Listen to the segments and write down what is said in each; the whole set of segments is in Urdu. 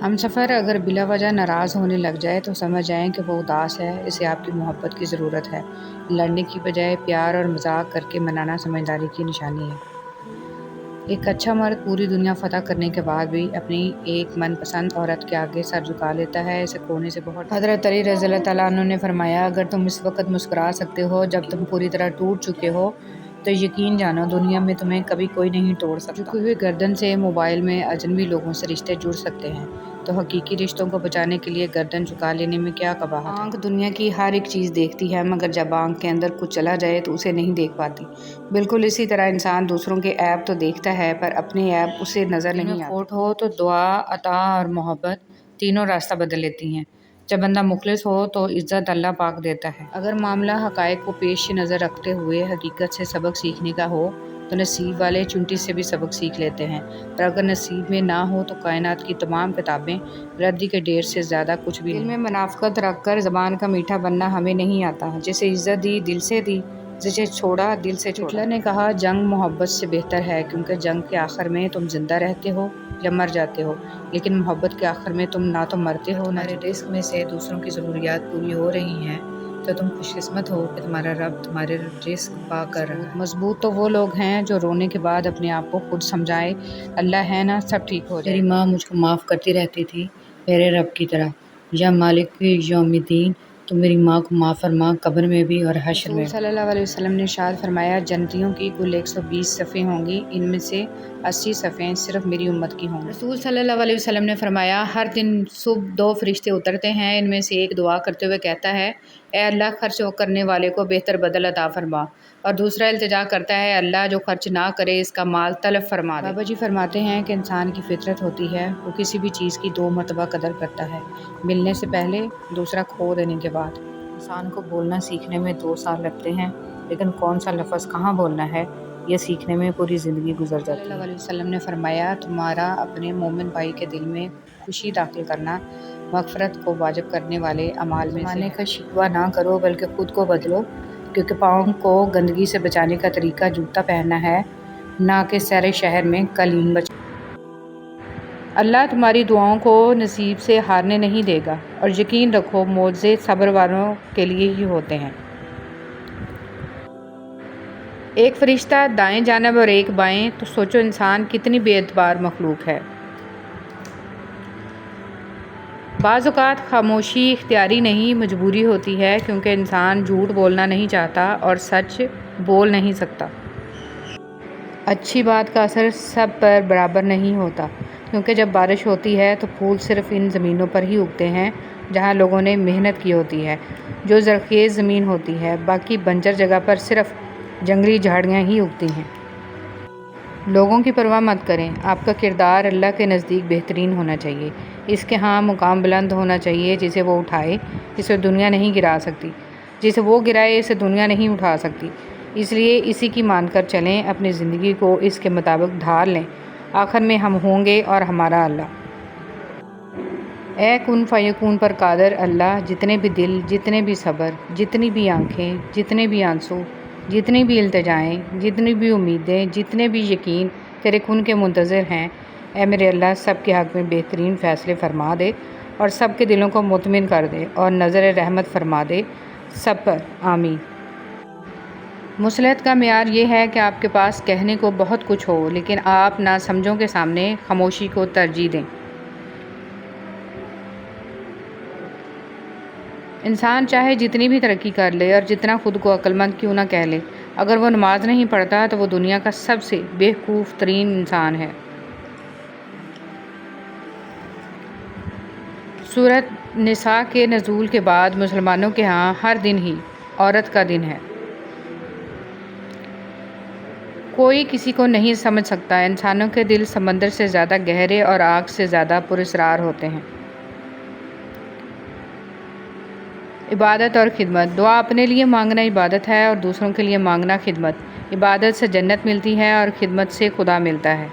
ہم سفر اگر بلا وجہ ناراض ہونے لگ جائے تو سمجھ جائیں کہ وہ اداس ہے، اسے آپ کی محبت کی ضرورت ہے۔ لڑنے کی بجائے پیار اور مذاق کر کے منانا سمجھداری کی نشانی ہے۔ ایک اچھا مرد پوری دنیا فتح کرنے کے بعد بھی اپنی ایک من پسند عورت کے آگے سر جھکا لیتا ہے، اسے کھونے سے بہت حضرت علی رضی اللہ تعالیٰ عنہ نے فرمایا، اگر تم اس وقت مسکرا سکتے ہو جب تم پوری طرح ٹوٹ چکے ہو تو یقین جانو دنیا میں تمہیں کبھی کوئی نہیں توڑ سکتا۔ جھکی ہوئی گردن سے موبائل میں اجنبی لوگوں سے رشتے جڑ سکتے ہیں تو حقیقی رشتوں کو بچانے کے لیے گردن جھکا لینے میں کیا قباحت ہے۔ آنکھ دنیا کی ہر ایک چیز دیکھتی ہے مگر جب آنکھ کے اندر کچھ چلا جائے تو اسے نہیں دیکھ پاتی۔ بالکل اسی طرح انسان دوسروں کے عیب تو دیکھتا ہے پر اپنے عیب اسے نظر نہیں آتے۔ کھوٹ ہو تو دعا، عطا اور محبت تینوں راستہ بدل لیتی ہیں۔ جب بندہ مخلص ہو تو عزت اللہ پاک دیتا ہے۔ اگر معاملہ حقائق کو پیش نظر رکھتے ہوئے حقیقت سے سبق سیکھنے کا ہو تو نصیب والے چونٹی سے بھی سبق سیکھ لیتے ہیں، پر اگر نصیب میں نہ ہو تو کائنات کی تمام کتابیں ردی کے ڈھیر سے زیادہ کچھ بھی نہیں۔ دل میں منافقت رکھ کر زبان کا میٹھا بننا ہمیں نہیں آتا۔ جسے عزت دی دل سے دی، جسے چھوڑا دل سے چھوڑا۔ ہٹلر نے کہا جنگ محبت سے بہتر ہے کیونکہ جنگ کے آخر میں تم زندہ رہتے ہو یا مر جاتے ہو، لیکن محبت کے آخر میں تم نہ تو مرتے ہو نہ تمہارے رزق میں سے دوسروں کی ضروریات پوری ہو رہی ہیں تو تم خوش قسمت ہو کہ تمہارا رب تمہارے رزق پا کر رہا ہے۔ مضبوط تو وہ لوگ ہیں جو رونے کے بعد اپنے آپ کو خود سمجھائے اللہ ہے نا سب ٹھیک ہو جائے۔ میری ماں مجھ کو معاف کرتی رہتی تھی میرے رب کی طرح، یا مالک یوم الدین تو میری ماں کو معاف فرما قبر میں بھی اور حشر میں بھی۔ صلی اللہ علیہ وسلم نے ارشاد فرمایا جنتیوں کی کل 120 صفیں ہوں گی، ان میں سے 80 صفیں صرف میری امت کی ہوں گی۔ رسول صلی اللہ علیہ وسلم نے فرمایا ہر دن صبح 2 فرشتے اترتے ہیں، ان میں سے ایک دعا کرتے ہوئے کہتا ہے اے اللہ خرچ کرنے والے کو بہتر بدل عطا فرما، اور دوسرا التجا کرتا ہے اللہ جو خرچ نہ کرے اس کا مال تلف فرما دے۔ بابا جی فرماتے ہیں کہ انسان کی فطرت ہوتی ہے وہ کسی بھی چیز کی 2 مرتبہ قدر کرتا ہے، ملنے سے پہلے، دوسرا کھو دینے کے بعد۔ انسان کو بولنا سیکھنے میں 2 سال لگتے ہیں لیکن کون سا لفظ کہاں بولنا ہے یہ سیکھنے میں پوری زندگی گزر جاتی ہے۔ صلی اللہ علیہ وسلم نے فرمایا تمہارا اپنے مومن بھائی کے دل میں خوشی داخل کرنا مغفرت کو واجب کرنے والے اعمال میں سے ہے۔ کا شکوہ نہ کرو بلکہ خود کو بدلو، کیونکہ پاؤں کو گندگی سے بچانے کا طریقہ جوتا پہننا ہے نہ کہ سیر شہر میں قلیم بچانا۔ اللہ تمہاری دعاؤں کو نصیب سے ہارنے نہیں دے گا، اور یقین رکھو معجزے صبر والوں کے لیے ہی ہوتے ہیں۔ ایک فرشتہ دائیں جانب اور ایک بائیں، تو سوچو انسان کتنی بے اعتبار مخلوق ہے۔ بعض اوقات خاموشی اختیاری نہیں مجبوری ہوتی ہے کیونکہ انسان جھوٹ بولنا نہیں چاہتا اور سچ بول نہیں سکتا۔ اچھی بات کا اثر سب پر برابر نہیں ہوتا کیونکہ جب بارش ہوتی ہے تو پھول صرف ان زمینوں پر ہی اگتے ہیں جہاں لوگوں نے محنت کی ہوتی ہے، جو زرخیز زمین ہوتی ہے، باقی بنجر جگہ پر صرف جنگلی جھاڑیاں ہی اگتی ہیں۔ لوگوں کی پرواہ مت کریں، آپ کا کردار اللہ کے نزدیک بہترین ہونا چاہیے، اس کے ہاں مقام بلند ہونا چاہیے جسے وہ اٹھائے، جسے دنیا نہیں گرا سکتی، جسے وہ گرائے اسے دنیا نہیں اٹھا سکتی، اس لیے اسی کی مان کر چلیں، اپنی زندگی کو اس کے مطابق ڈھال لیں، آخر میں ہم ہوں گے اور ہمارا اللہ۔ اے کن فیکون پر قادر اللہ، جتنے بھی دل، جتنے بھی صبر، جتنی بھی آنکھیں، جتنے بھی آنسو، جتنی بھی التجائیں، جتنی بھی امیدیں، جتنے بھی یقین تیرے کن کے منتظر ہیں، اے میرے اللہ سب کے حق میں بہترین فیصلے فرما دے اور سب کے دلوں کو مطمئن کر دے اور نظر رحمت فرما دے سب پر، آمین۔ مصلحت کا معیار یہ ہے کہ آپ کے پاس کہنے کو بہت کچھ ہو لیکن آپ ناسمجھوں کے سامنے خاموشی کو ترجیح دیں۔ انسان چاہے جتنی بھی ترقی کر لے اور جتنا خود کو عقل مند کیوں نہ کہہ لے، اگر وہ نماز نہیں پڑھتا تو وہ دنیا کا سب سے بیوقوف ترین انسان ہے۔ سورۃ نساء کے نزول کے بعد مسلمانوں کے ہاں ہر دن ہی عورت کا دن ہے۔ کوئی کسی کو نہیں سمجھ سکتا، انسانوں کے دل سمندر سے زیادہ گہرے اور آگ سے زیادہ پراسرار ہوتے ہیں۔ عبادت اور خدمت، دعا اپنے لیے مانگنا عبادت ہے اور دوسروں کے لیے مانگنا خدمت۔ عبادت سے جنت ملتی ہے اور خدمت سے خدا ملتا ہے۔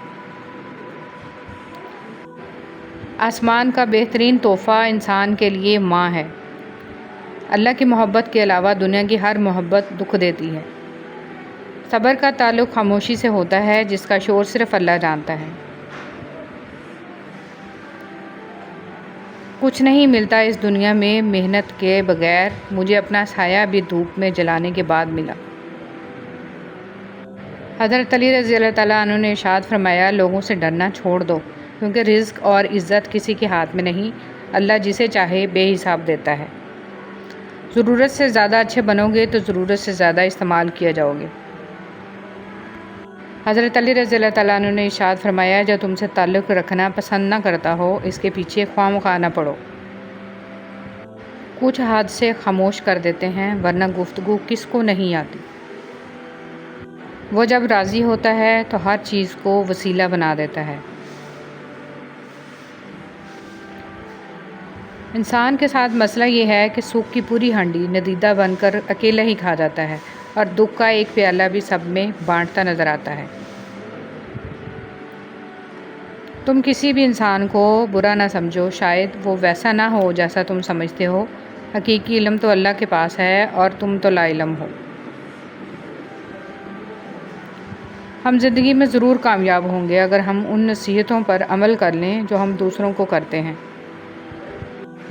آسمان کا بہترین تحفہ انسان کے لیے ماں ہے۔ اللہ کی محبت کے علاوہ دنیا کی ہر محبت دکھ دیتی ہے۔ صبر کا تعلق خاموشی سے ہوتا ہے جس کا شور صرف اللہ جانتا ہے۔ کچھ نہیں ملتا اس دنیا میں محنت کے بغیر، مجھے اپنا سایہ بھی دھوپ میں جلانے کے بعد ملا۔ حضرت علی رضی اللہ تعالیٰ عنہ نے ارشاد فرمایا، لوگوں سے ڈرنا چھوڑ دو، کیونکہ رزق اور عزت کسی کے ہاتھ میں نہیں، اللہ جسے چاہے بے حساب دیتا ہے۔ ضرورت سے زیادہ اچھے بنو گے تو ضرورت سے زیادہ استعمال کیا جاؤ گے۔ حضرت علی رضی اللہ تعالیٰ عنہ نے ارشاد فرمایا، جو تم سے تعلق رکھنا پسند نہ کرتا ہو اس کے پیچھے خواہ مخواہ نہ پڑو۔ کچھ حادثے خاموش کر دیتے ہیں، ورنہ گفتگو کس کو نہیں آتی۔ وہ جب راضی ہوتا ہے تو ہر چیز کو وسیلہ بنا دیتا ہے۔ انسان کے ساتھ مسئلہ یہ ہے کہ سکھ کی پوری ہانڈی ندیدہ بن کر اکیلا ہی کھا جاتا ہے، اور دکھ کا ایک پیالہ بھی سب میں بانٹتا نظر آتا ہے۔ تم کسی بھی انسان کو برا نہ سمجھو، شاید وہ ویسا نہ ہو جیسا تم سمجھتے ہو۔ حقیقی علم تو اللہ کے پاس ہے اور تم تو لا علم ہو۔ ہم زندگی میں ضرور کامیاب ہوں گے اگر ہم ان نصیحتوں پر عمل کر لیں جو ہم دوسروں کو کرتے ہیں۔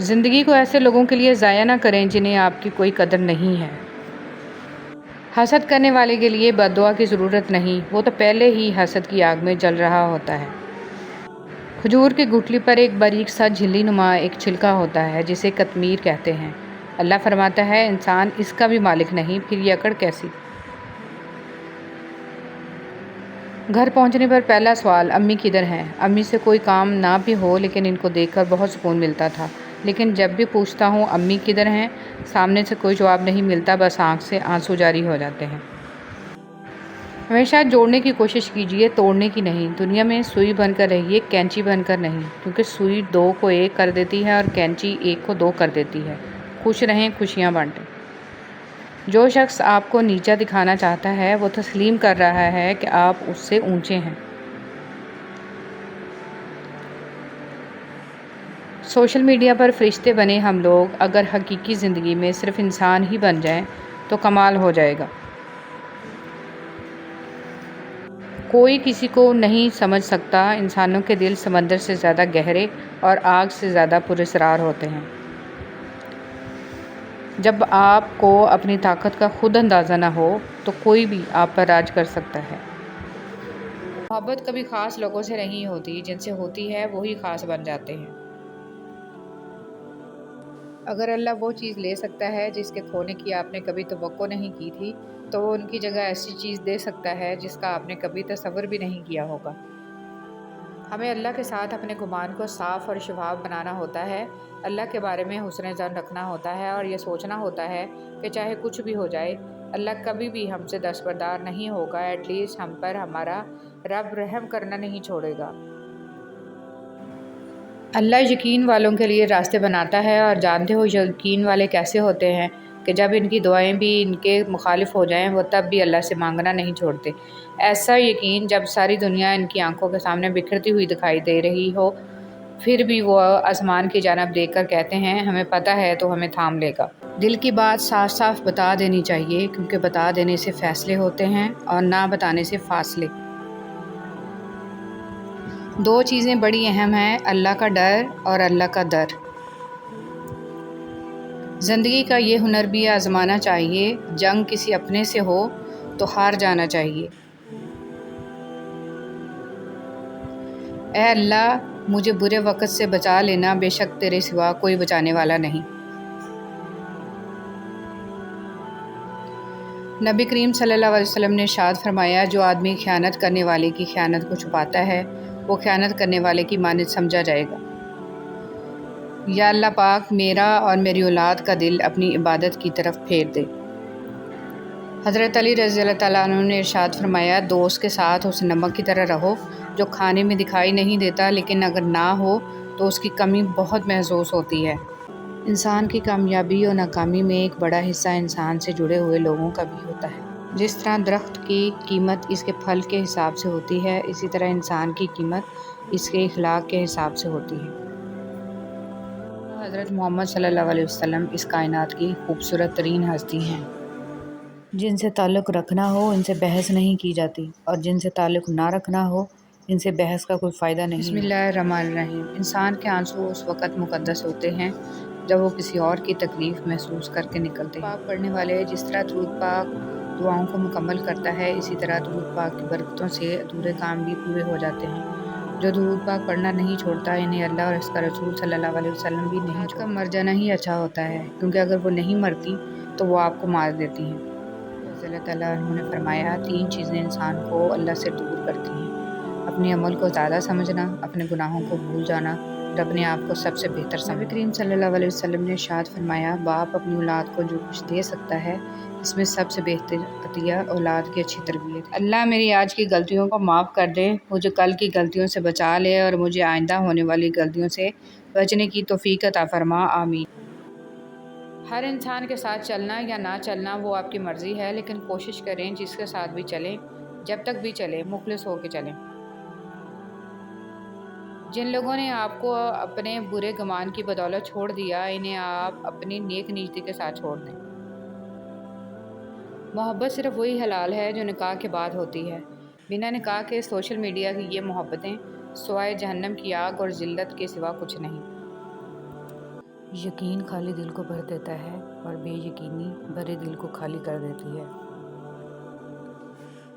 زندگی کو ایسے لوگوں کے لیے ضائع نہ کریں جنہیں آپ کی کوئی قدر نہیں ہے۔ حسد کرنے والے کے لیے بد دعا کی ضرورت نہیں، وہ تو پہلے ہی حسد کی آگ میں جل رہا ہوتا ہے۔ کھجور کی گٹھلی پر ایک باریک سا جھلی نما ایک چھلکا ہوتا ہے جسے قطمیر کہتے ہیں۔ اللہ فرماتا ہے، انسان اس کا بھی مالک نہیں، پھر یہ اکڑ کیسی؟ گھر پہنچنے پر پہلا سوال امی کدھر ہیں؟ امی سے کوئی کام نہ بھی ہو لیکن ان کو دیکھ کر بہت سکون ملتا تھا، لیکن جب بھی پوچھتا ہوں امی کدھر ہیں، سامنے سے کوئی جواب نہیں ملتا، بس آنکھ سے آنسو جاری ہو جاتے ہیں۔ ہمیشہ جوڑنے کی کوشش کیجیے، توڑنے کی نہیں۔ دنیا میں سوئی بن کر رہیے، کینچی بن کر نہیں، کیونکہ سوئی 2 کو 1 کر دیتی ہے اور کینچی 1 کو 2 کر دیتی ہے۔ خوش رہیں، خوشیاں بانٹیں۔ جو شخص آپ کو نیچا دکھانا چاہتا ہے وہ تسلیم کر رہا ہے کہ آپ اس سے اونچے ہیں۔ سوشل میڈیا پر فرشتے بنے ہم لوگ اگر حقیقی زندگی میں صرف انسان ہی بن جائیں تو کمال ہو جائے گا۔ کوئی کسی کو نہیں سمجھ سکتا، انسانوں کے دل سمندر سے زیادہ گہرے اور آگ سے زیادہ پراسرار ہوتے ہیں۔ جب آپ کو اپنی طاقت کا خود اندازہ نہ ہو تو کوئی بھی آپ پر راج کر سکتا ہے۔ محبت کبھی خاص لوگوں سے نہیں ہوتی، جن سے ہوتی ہے وہی خاص بن جاتے ہیں۔ اگر اللہ وہ چیز لے سکتا ہے جس کے کھونے کی آپ نے کبھی توقع نہیں کی تھی، تو وہ ان کی جگہ ایسی چیز دے سکتا ہے جس کا آپ نے کبھی تصور بھی نہیں کیا ہوگا۔ ہمیں اللہ کے ساتھ اپنے گمان کو صاف اور شفاف بنانا ہوتا ہے، اللہ کے بارے میں حسن ظن رکھنا ہوتا ہے اور یہ سوچنا ہوتا ہے کہ چاہے کچھ بھی ہو جائے، اللہ کبھی بھی ہم سے دستبردار نہیں ہوگا، ایٹ لیسٹ ہم پر ہمارا رب رحم کرنا نہیں چھوڑے گا۔ اللہ یقین والوں کے لیے راستے بناتا ہے، اور جانتے ہو یقین والے کیسے ہوتے ہیں کہ جب ان کی دعائیں بھی ان کے مخالف ہو جائیں وہ تب بھی اللہ سے مانگنا نہیں چھوڑتے۔ ایسا یقین جب ساری دنیا ان کی آنکھوں کے سامنے بکھرتی ہوئی دکھائی دے رہی ہو، پھر بھی وہ آسمان کی جانب دیکھ کر کہتے ہیں ہمیں پتہ ہے تو ہمیں تھام لے گا۔ دل کی بات صاف صاف بتا دینی چاہیے، کیونکہ بتا دینے سے فیصلے ہوتے ہیں اور نہ بتانے سے فاصلے۔ 2 چیزیں بڑی اہم ہیں، اللہ کا ڈر اور اللہ کا در۔ زندگی کا یہ ہنر بھی آزمانا چاہیے، جنگ کسی اپنے سے ہو تو ہار جانا چاہیے۔ اے اللہ، مجھے برے وقت سے بچا لینا، بے شک تیرے سوا کوئی بچانے والا نہیں۔ نبی کریم صلی اللہ علیہ وسلم نے ارشاد فرمایا، جو آدمی خیانت کرنے والے کی خیانت کو چھپاتا ہے وہ خیانت کرنے والے کی مانند سمجھا جائے گا۔ یا اللہ پاک میرا اور میری اولاد کا دل اپنی عبادت کی طرف پھیر دے۔ حضرت علی رضی اللہ تعالیٰ عنہ نے ارشاد فرمایا، دوست کے ساتھ اس نمک کی طرح رہو جو کھانے میں دکھائی نہیں دیتا لیکن اگر نہ ہو تو اس کی کمی بہت محسوس ہوتی ہے۔ انسان کی کامیابی اور ناکامی میں ایک بڑا حصہ انسان سے جڑے ہوئے لوگوں کا بھی ہوتا ہے۔ جس طرح درخت کی قیمت اس کے پھل کے حساب سے ہوتی ہے، اسی طرح انسان کی قیمت اس کے اخلاق کے حساب سے ہوتی ہے۔ حضرت محمد صلی اللہ علیہ وسلم اس کائنات کی خوبصورت ترین ہستی ہیں۔ جن سے تعلق رکھنا ہو ان سے بحث نہیں کی جاتی، اور جن سے تعلق نہ رکھنا ہو ان سے بحث کا کوئی فائدہ نہیں۔ بسم اللہ الرحمن الرحیم۔ انسان کے آنسو اس وقت مقدس ہوتے ہیں جب وہ کسی اور کی تکلیف محسوس کر کے نکلتے ہیں۔ پاک پڑھنے والے جس طرح درود پاک دعاؤں کو مکمل کرتا ہے، اسی طرح درود پاک کی برکتوں سے ادھورے کام بھی پورے ہو جاتے ہیں۔ جو درود پاک پڑھنا نہیں چھوڑتا، انہیں اللہ اور اس کا رسول صلی اللہ علیہ وسلم بھی نہیں چھوڑتا۔ مر جانا ہی اچھا ہوتا ہے، کیونکہ اگر وہ نہیں مرتی تو وہ آپ کو مار دیتی ہیں۔ رضی اللہ تعالیٰ عنہ نے فرمایا، 3 چیزیں انسان کو اللہ سے دور کرتی ہیں: اپنے عمل کو زیادہ سمجھنا، اپنے گناہوں کو بھول جانا اور اپنے آپ کو سب سے بہتر سمجھنا۔ نبی کریم صلی اللہ علیہ وسلم نے ارشاد فرمایا، باپ اپنی اولاد کو جو کچھ دے سکتا ہے، اس میں سب سے بہتر عطیہ اولاد کی اچھی تربیت۔ اللہ میری آج کی غلطیوں کو معاف کر دے، مجھے کل کی غلطیوں سے بچا لے اور مجھے آئندہ ہونے والی غلطیوں سے بچنے کی توفیق عطا فرما، آمین۔ ہر انسان کے ساتھ چلنا یا نہ چلنا وہ آپ کی مرضی ہے، لیکن کوشش کریں جس کے ساتھ بھی چلیں، جب تک بھی چلیں، مخلص ہو کے چلیں۔ جن لوگوں نے آپ کو اپنے برے گمان کی بدولت چھوڑ دیا، انہیں آپ اپنی نیک نیتی کے ساتھ چھوڑ دیں۔ محبت صرف وہی حلال ہے جو نکاح کے بعد ہوتی ہے۔ بنا نکاح کے سوشل میڈیا کی یہ محبتیں سوائے جہنم کی آگ اور ذلت کے سوا کچھ نہیں۔ یقین خالی دل کو بھر دیتا ہے اور بے یقینی بھرے دل کو خالی کر دیتی ہے۔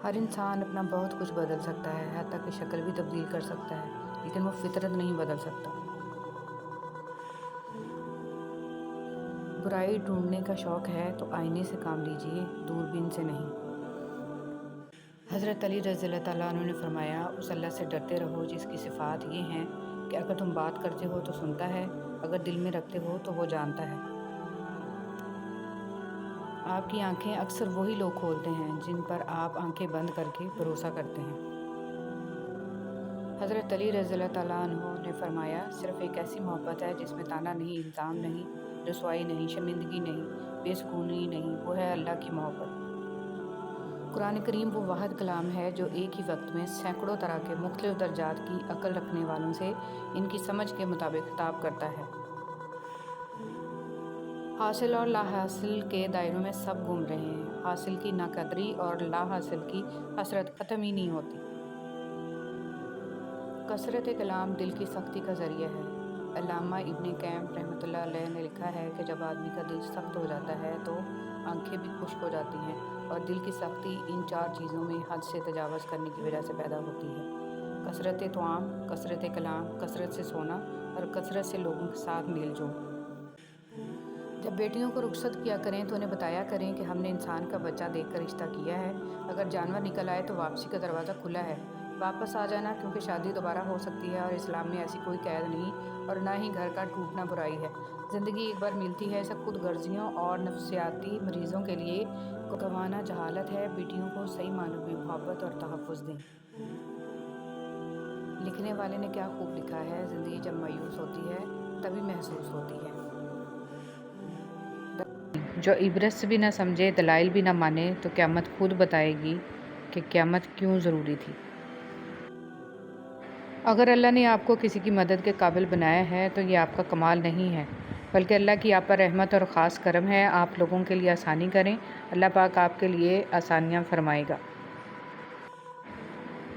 ہر انسان اپنا بہت کچھ بدل سکتا ہے، حتیٰ کہ شکل بھی تبدیل کر سکتا ہے، لیکن وہ فطرت نہیں بدل سکتا۔ برائی ڈھونڈنے کا شوق ہے تو آئینے سے کام لیجئے، دوربین سے نہیں۔ حضرت علی رضی اللہ تعالیٰ عنہ نے فرمایا، اس اللہ سے ڈرتے رہو جس کی صفات یہ ہیں کہ اگر تم بات کرتے ہو تو سنتا ہے، اگر دل میں رکھتے ہو تو وہ جانتا ہے۔ آپ کی آنکھیں اکثر وہی لوگ کھولتے ہیں جن پر آپ آنکھیں بند کر کے بھروسہ کرتے ہیں۔ حضرت علی رضی اللہ تعالیٰ عنہ نے فرمایا، صرف ایک ایسی محبت ہے جس میں طعنہ نہیں، الزام نہیں، رسوائی نہیں، شرمندگی نہیں، بے سکونی نہیں، وہ ہے اللہ کی محبت۔ قرآن کریم وہ واحد کلام ہے جو ایک ہی وقت میں سینکڑوں طرح کے مختلف درجات کی عقل رکھنے والوں سے ان کی سمجھ کے مطابق خطاب کرتا ہے۔ حاصل اور لا حاصل کے دائروں میں سب گھوم رہے ہیں، حاصل کی ناقدری اور لا حاصل کی حسرت ختم ہی نہیں ہوتی۔ کثرت کلام دل کی سختی کا ذریعہ ہے۔ علامہ ابن قیم رحمۃ اللہ علیہ نے لکھا ہے کہ جب آدمی کا دل سخت ہو جاتا ہے تو آنکھیں بھی خشک ہو جاتی ہیں، اور دل کی سختی ان 4 چیزوں میں حد سے تجاوز کرنے کی وجہ سے پیدا ہوتی ہے: کثرت طعام، کثرت کلام، کثرت سے سونا اور کثرت سے لوگوں کے ساتھ میل جول۔ جب بیٹیوں کو رخصت کیا کریں تو انہیں بتایا کریں کہ ہم نے انسان کا بچہ دیکھ کر رشتہ کیا ہے، اگر جانور نکل آئے تو واپسی کا دروازہ کھلا ہے، واپس آ جانا، کیونکہ شادی دوبارہ ہو سکتی ہے اور اسلام میں ایسی کوئی قید نہیں، اور نہ ہی گھر کا ٹوٹنا برائی ہے۔ زندگی ایک بار ملتی ہے، اسے خود غرضیوں اور نفسیاتی مریضوں کے لیے گنوانا جہالت ہے۔ بیٹیوں کو صحیح معنوں میں محبت اور تحفظ دیں۔ لکھنے والے نے کیا خوب لکھا ہے، زندگی جب مایوس ہوتی ہے تبھی محسوس ہوتی ہے۔ جو عبرت سے بھی نہ سمجھے، دلائل بھی نہ مانے، تو قیامت خود بتائے گی کہ قیامت کیوں ضروری تھی۔ اگر اللہ نے آپ کو کسی کی مدد کے قابل بنایا ہے تو یہ آپ کا کمال نہیں ہے، بلکہ اللہ کی آپ پر رحمت اور خاص کرم ہے۔ آپ لوگوں کے لیے آسانی کریں، اللہ پاک آپ کے لیے آسانیاں فرمائے گا۔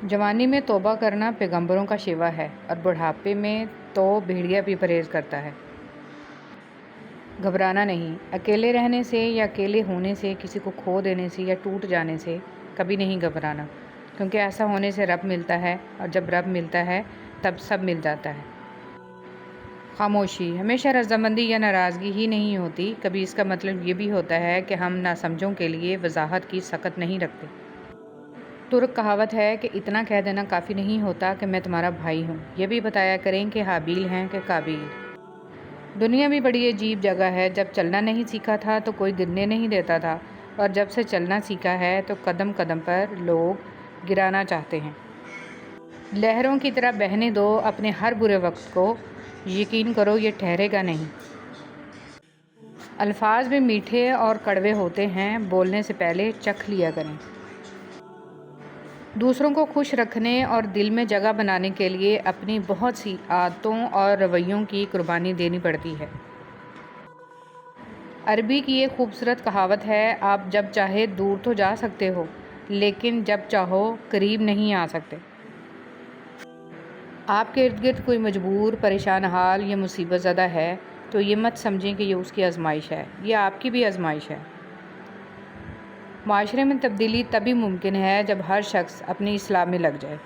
جوانی میں توبہ کرنا پیغمبروں کا شیوا ہے، اور بڑھاپے میں تو بھیڑیا بھی پرہیز کرتا ہے۔ گھبرانا نہیں، اکیلے رہنے سے یا اکیلے ہونے سے، کسی کو کھو دینے سے یا ٹوٹ جانے سے کبھی نہیں گھبرانا، کیونکہ ایسا ہونے سے رب ملتا ہے، اور جب رب ملتا ہے تب سب مل جاتا ہے۔ خاموشی ہمیشہ رضامندی یا ناراضگی ہی نہیں ہوتی، کبھی اس کا مطلب یہ بھی ہوتا ہے کہ ہم ناسمجھوں کے لیے وضاحت کی سخت نہیں رکھتے۔ ترک کہاوت ہے کہ اتنا کہہ دینا کافی نہیں ہوتا کہ میں تمہارا بھائی ہوں، یہ بھی بتایا کریں کہ حابیل ہیں کہ قابیل۔ دنیا بھی بڑی عجیب جگہ ہے، جب چلنا نہیں سیکھا تھا تو کوئی گرنے نہیں دیتا تھا، اور جب سے چلنا سیکھا ہے تو قدم قدم پر لوگ گرانا چاہتے ہیں۔ لہروں کی طرح بہنے دو اپنے ہر برے وقت کو، یقین کرو یہ ٹھہرے گا نہیں۔ الفاظ بھی میٹھے اور کڑوے ہوتے ہیں، بولنے سے پہلے چکھ لیا کریں۔ دوسروں کو خوش رکھنے اور دل میں جگہ بنانے کے لیے اپنی بہت سی عادتوں اور رویوں کی قربانی دینی پڑتی ہے۔ عربی کی ایک خوبصورت کہاوت ہے، آپ جب چاہے دور تو جا سکتے ہو، لیکن جب چاہو قریب نہیں آ سکتے۔ آپ کے ارد گرد کوئی مجبور، پریشان حال یا مصیبت زدہ ہے تو یہ مت سمجھیں کہ یہ اس کی آزمائش ہے، یہ آپ کی بھی آزمائش ہے۔ معاشرے میں تبدیلی تبھی ممکن ہے جب ہر شخص اپنی اصلاح میں لگ جائے۔